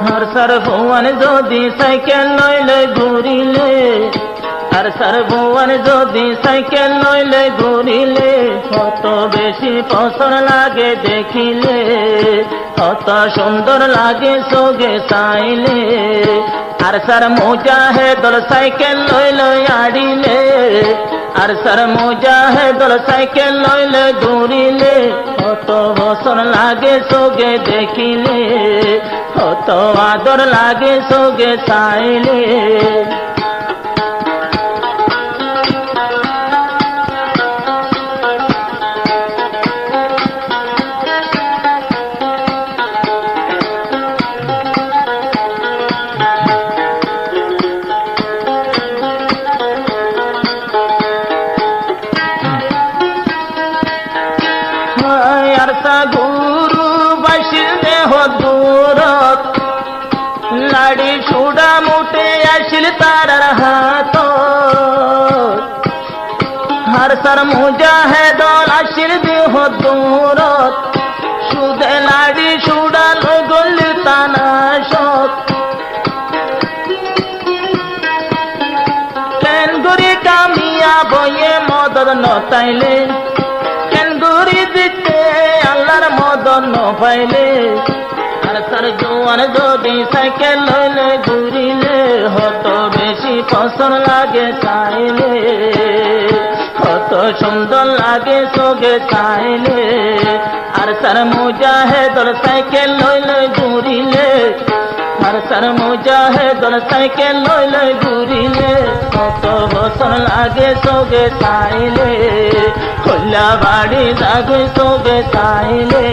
আর সার ভুবন যদি সাইকেল লইলে ঘুরিলে, আর সার ভুবন যদি সাইকেল লইলে ঘুরিলে, কত বেশি পছন্দ লাগে দেখিলে, কত সুন্দর লাগে সোগে চাইলে। আর সার মুজাহিদুল সাইকেল লইলে আড়িলে, আর সার মুজাহিদুল সাইকেল লইলে ঘুরিলে, কত পছন্দ লাগে সোগে দেখিলে, কত আদর লাগে সোগে চাইলে। গুরু বাসির দেহ দূরত, লাড়ি সুড়া মুটে আসিল তার হাত। হার সার মুজাহিদুল আসির দেহ দূরত, সুদে লাড়ি সুড়া লগল তানাশত। কেন গুরি কামিয়া বয়ে মদত নতাইলে, কেন গুরি দিতে আল্লাহর মদত নপাইলে। আর তার জোয়ান যদি সাইকেল লইলে ঘুরিলে, কত বেশি পছন্দ লাগে চাইলে, কত সুন্দর লাগে সোগে চাইলে। আর তার মুজাহিদুল সাইকেল লইলে ঘুরিলে, আর তার মুজাহিদুল সাইকেল লইলে ঘুরিলে, কত পছন্দ লাগে সোগে চাইলে, খোলা বাড়ি যাবে সোগে চাইলে।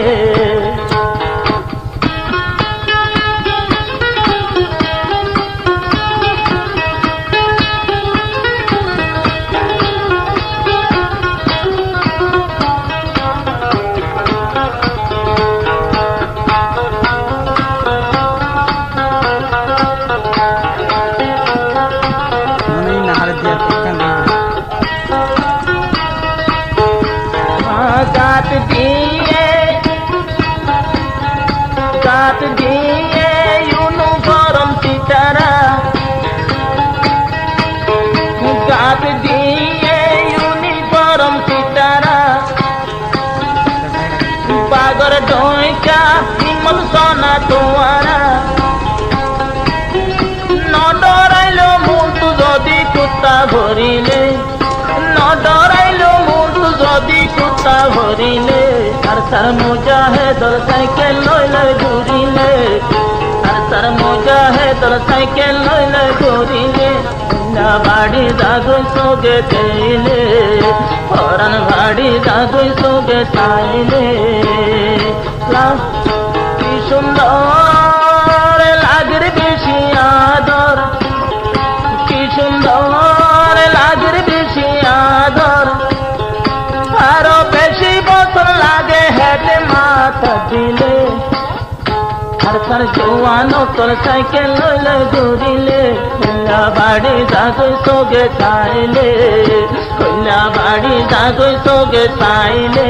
গাত দিয়ে ইউনু গরম সিতারা, গাত দিয়ে ইউনি গরম সিতারা। বাগর ডইকা হিমল সোনা তোয়ারা, নডরাইলো মুন্টু যদি কুত্তা ভরিলে, নডরাইলো মুন্টু যদি কুত্তা ভরিলে। আর সার মুজাহিদুল সাইকেল লইলে ঘুরিলে, আর সার মুজাহিদুল সাইকেল লইলে ঘুরিলে, না বাড়ি জাগুই সোগে চাইলে, পরান বাড়ি জাগুই সোগে চাইলে। কি সুন্দর লাগের বেশি আদর, কি সুন্দর লাগের বেশি আদর, আরো বেশি বছর লাগে হেঁটে মাথা দিলে। আর তার জোয়ান তোর সাইকেল লইলে ঘুরিলে, কইলা বাড়ি যাগুই সোগে চাইলে, কইলা বাড়ি যাগুই সোগে চাইলে।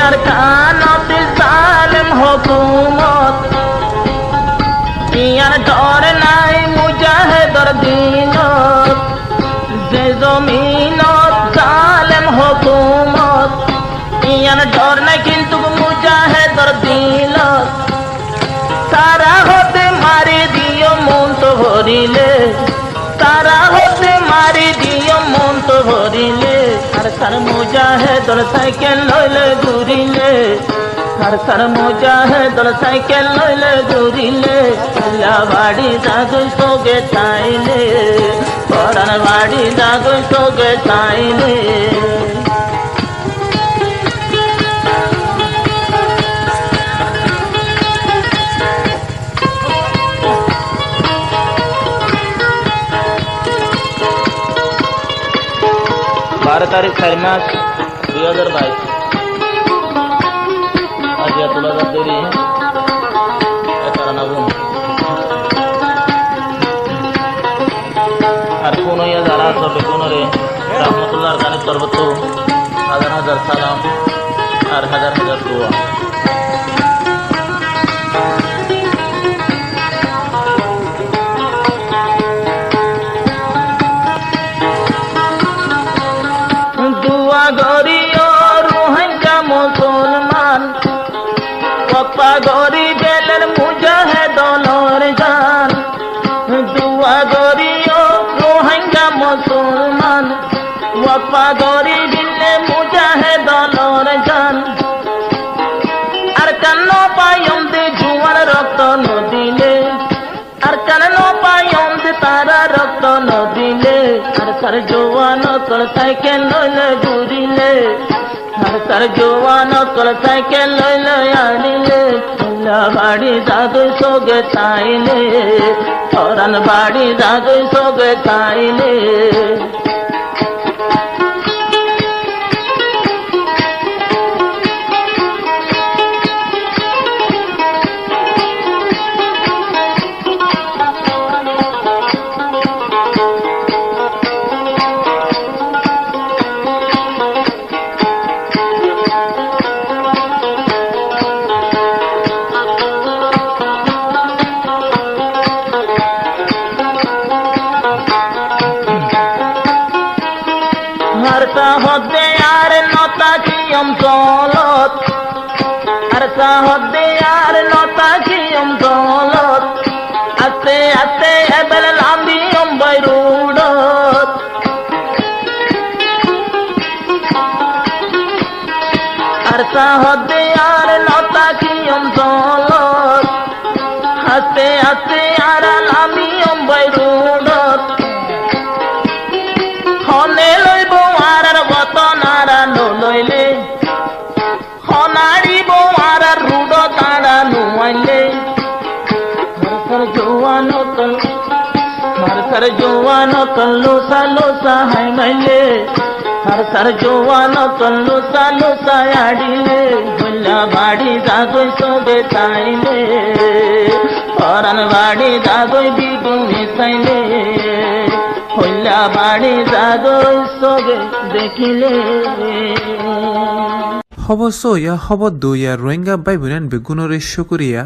আর কানত জালেম হুকুমত, ইয়ার ডর নাই মুজাহিদুর দিনত। যে জমিনত জালেম হুকুমত, ইয়ার ডর নাই কিন্তু মুজাহিদুর দিনত। তারা হতে মারি দিও মন তো ভরিলে, তারা হতে মারি দিও মন তো ভরিলে। আর সার মুজাহিদুল সাইকেল লইলে ঘুরিলে, আর সার মুজাহিদুল সাইকেল লইলে ঘুরিলে, চাইলে পরাণ বাড়ি জাগই সোগে চাইলে तारीख 4 मार्च 2022 आज या तुला देरी আর কোন যারা আসবে কোন রে রহমতুল্লাহ গানের তরফ হাজার হাজার সালাম আর হাজার হাজার দোয়া গরিও রোহিঙ্গা মুসলমান কপা গরি বেলের মুজাহিদুল জান দুয়া গরিও রোহিঙ্গা মুসলমান কপা গরি বিলে মুজাহিদুল জান আর কান্ন পায়ম দে জুয়ার রক্ত নদিলে আর কান্ন পায়ম দে তারা রক্ত নদিলে আর তার জওয়ান কল সাইকেল লইলে ঘুরিলে আর তার জওয়ান কল সাইকেল লইলে আনিলে বাড়ি জাগই সোগে চাইলে পরাণ বাড়ি জাগই সোগে চাইলে হদে আর নতা কিয়ম দলত আর হদে আর নতা কিয়ম দলত আস্তে আস্তে এবেল লাম্বিয়ম বাইরুডত আর হদে আর নতা কিয়ম দলত আস্তে আস্তে আর লাম্বিয়ম বাইরুডত হনে লইব আর বতনারা লইলে হনাড়িব আর রুড তাড়া নুয়াইলে মারসার জোয়ান কল লোসা লোসা হাই মাইলে মারসার জোয়ান কল লোসা লোসা আডিলে বল্লা বাড়ি জাগই সোগে চাইলে পরাণ বাড়ি জাগই বিগুনে চাইলে হইলা বাড়ি জাগই সোগে দেখিলে হব সো ইয়া হব দো ইয়া রোহিঙ্গা বাই বোনেন বেগুনরে শুকরিয়া